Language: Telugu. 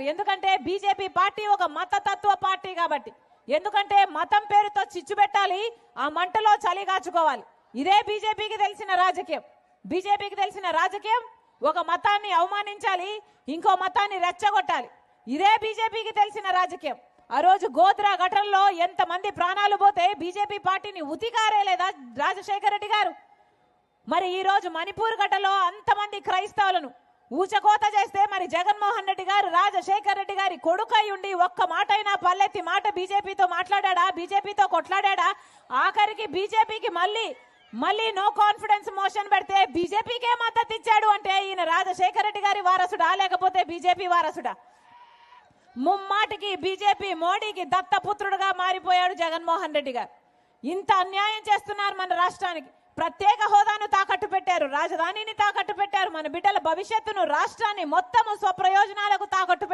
కాబట్టి ఎందుకంటే బీజేపీ పార్టీ ఒక మతతత్వ పార్టీ కాబట్టి ఎందుకంటే మతం పేరుతో చిచ్చు పెట్టాలి ఆ మంటలో చలి కాచుకోవాలి ఇదే బీజేపీకి తెలిసిన రాజకీయం బీజేపీకి తెలిసిన రాజకీయం ఒక మతాన్ని అవమానించాలి ఇంకో మతాన్ని రెచ్చగొట్టాలి ఇదే బీజేపీకి తెలిసిన రాజకీయం ఆ రోజు గోద్రా ఘటనలో ఎంతమంది ప్రాణాలు పోతే బీజేపీ పార్టీని ఉతికారేలేదా రాజశేఖర రెడ్డి గారు మరి ఈ రోజు మణిపూర్ ఘటనలో అంతమంది క్రైస్తవులను ఊచకోత చేస్తే మరి జగన్మోహన్ రెడ్డి గారు రాజశేఖర రెడ్డి గారి కొడుకై ఉండి ఒక్క మాట అయినా పల్లెత్తి మాట బీజేపీతో మాట్లాడా బీజేపీతో కొట్లాడా ఆఖరికి బీజేపీకి మళ్ళీ నో కాన్ఫిడెన్స్ మోషన్ పెడితే బీజేపీకే మద్దతు ఇచ్చాడు అంటే ఈయన రాజశేఖర రెడ్డి గారి వారసుడా లేకపోతే బీజేపీ వారసుడా ముమ్మాటికి బీజేపీ మోడీకి దత్తపుత్రుడుగా మారిపోయాడు జగన్మోహన్ రెడ్డి గారు ఇంత అన్యాయం చేస్తున్నారు మన రాష్ట్రానికి ప్రత్యేక హోదాను తాకట్టు పెట్టారు రాజధానిని తాకట్టు పెట్టారు మన బిడ్డల భవిష్యత్తును రాష్ట్రాన్ని మొత్తము స్వప్రయోజనాలకు తాకట్టు పెట్టారు